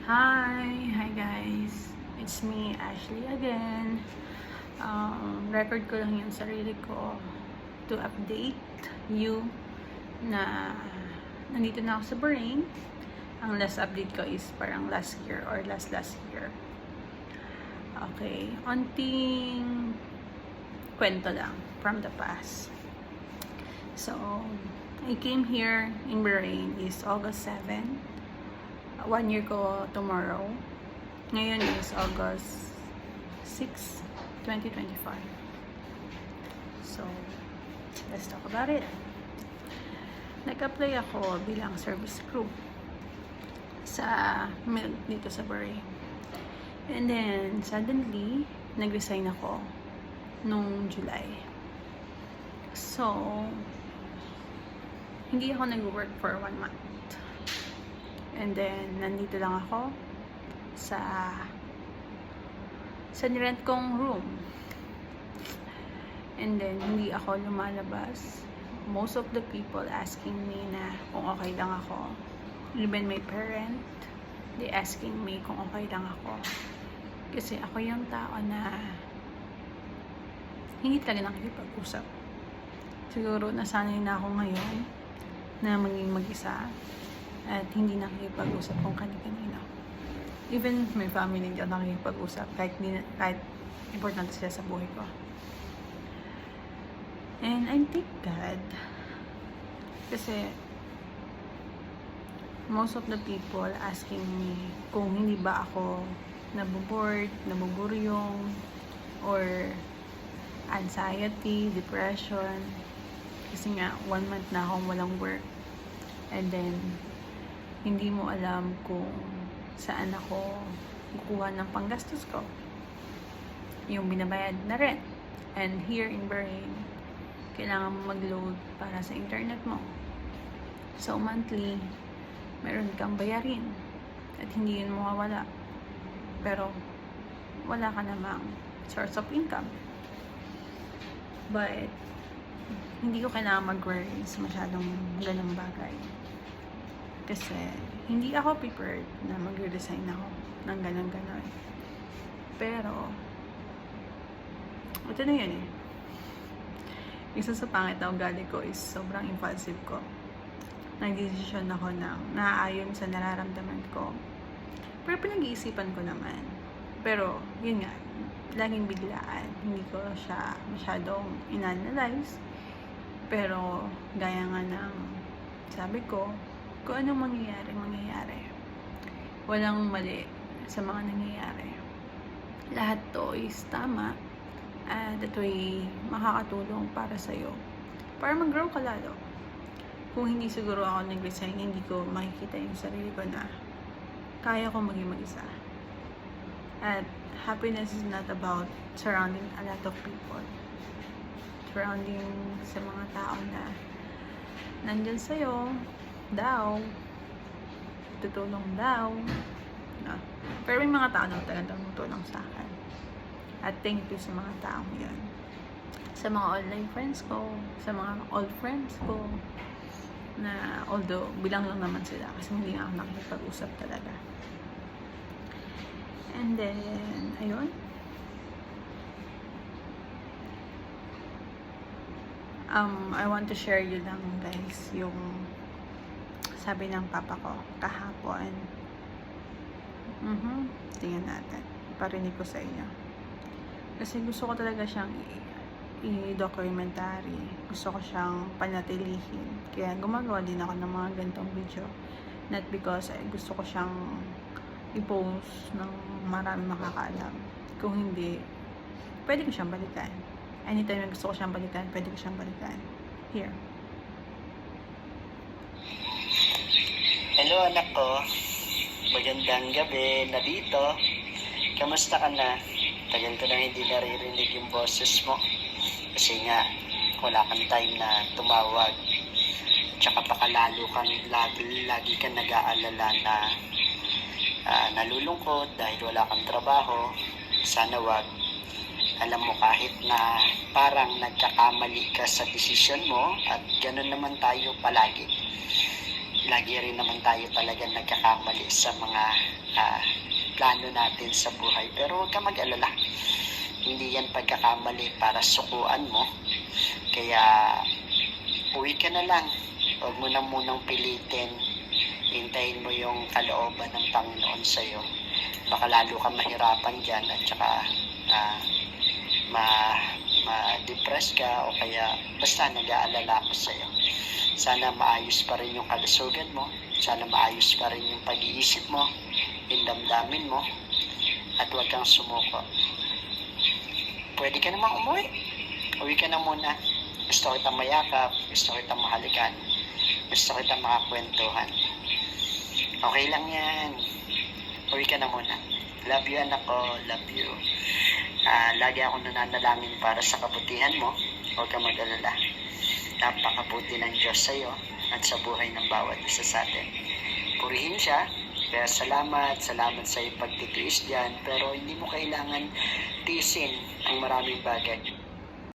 Hi guys, it's me Ashley again. Record ko lang yung sarili ko to update you na nandito na ako sa Bahrain. Ang last update ko is parang last year or last year. Okay, onting kwento lang from the past. So, I came here in Bahrain is August 7. 1 year ko tomorrow. Ngayon is August 6, 2025. So, let's talk about it. Nag-apply ako bilang service crew sa milk dito sa Bahrain. And then, suddenly, nag-resign ako nung July. So, hindi ako nag-work for 1 month. And then, nandito lang ako sa nirent kong room. And then, hindi ako lumalabas. Most of the people asking me na kung okay lang ako. Even my parent, they asking me kung okay lang ako. Kasi ako yung tao na hindi talaga nakikipag-usap. Siguro, nasanay na ako ngayon na maging mag-isa. At hindi nakikipag-usap kung kanino. Even my family hindi ako nakikipag-usap kahit importante sila sa buhay ko. And I thank God kasi most of the people asking me kung hindi ba ako naboboard, nabuburyong, or anxiety, depression. Kasi nga 1 month na akong walang work. And then hindi mo alam kung saan ako kukuha ng panggastos ko. Yung binabayad na rent. And here in Bahrain, kailangan mo mag-load para sa internet mo. So, monthly, meron kang bayarin. At hindi yun mawawala. Pero, wala ka namang source of income. But, hindi ko kailangan mag-worry sa masyadong ganong bagay. Kasi, hindi ako prepared na mag-resign ako ng ganon-ganon. Pero, ito na yun eh. Isa sa pangit na ugali ko is sobrang impulsive ko. Nag-decision ako ng naaayon sa nararamdaman ko. Pero pinag-iisipan ko naman. Pero, yun nga, laging biglaan. Hindi ko siya masyadong inanalyze. Pero, gaya nga ng sabi ko, kung anong mangyayari. Walang mali sa mga nangyayari. Lahat to is tama at that way makakatulong para sa'yo. Para mag-grow ka lalo. Kung hindi siguro ako nag-resign, hindi ko makikita yung sarili ko na kaya ko maging mag-isa. At happiness is not about surrounding a lot of people. Surrounding sa mga tao na nandyan sa'yo, daw, tutulong daw. No. Pero may mga tao na talagang tutulong sa akin. At thank you sa mga taong yun. Sa mga online friends ko, sa mga old friends ko, na although bilang lang naman sila kasi hindi nga ako nakikipag-usap talaga. And then, ayun. I want to share you lang guys yung sabi ng papa ko kahapon. Tingnan natin. Parinig ko sa inyo. Kasi gusto ko talaga siyang i-documentary. Gusto ko siyang panatilihin. Kaya gumagawa din ako ng mga ganitong video. Not because gusto ko siyang i-post ng marami makakaalam. Kung hindi, pwede ko siyang balikan. Anytime na gusto ko siyang balikan, pwede ko siyang balikan. Here. Hello anak ko, magandang gabi na dito. Kamusta ka na? Tagal ko nang hindi naririnig yung boses mo. Kasi nga, wala kang time na tumawag. Tsaka pakalalo kang lagi kang nag-aalala na nalulungkot dahil wala kang trabaho. Sana wag. Alam mo kahit na parang nagkakamali ka sa desisyon mo at ganun naman tayo palagi. lagi rin naman tayo talaga nagkakamali sa mga plano natin sa buhay. Pero huwag ka mag-alala. Hindi yan pagkakamali para sukuan mo. Kaya uwi ka na lang. Huwag mo na munang pilitin. Hintayin mo yung kalooban ng Panginoon sa'yo. Baka lalo ka mahirapan dyan at saka ma-depress ka o kaya basta nag-aalala ako sa'yo. Sana maayos pa rin yung kalusugan mo. Sana maayos pa rin yung pag-iisip mo, yung damdamin mo, at huwag kang sumuko. Pwede ka namang umuwi. Uwi ka na muna. Gusto kitang mayakap, gusto kitang mahalikan, gusto kitang makakwentuhan. Okay lang yan. Uwi ka na muna. Love you, anak ko. Love you. Lagi ako nananalangin para sa kabutihan mo. Huwag ka mag-alala. Napakabuti ng Diyos sa iyo at sa buhay ng bawat isa sa atin. Purihin siya. Kaya salamat sa iyong pagtitiis dyan. Pero hindi mo kailangan tiisin ang maraming bagay.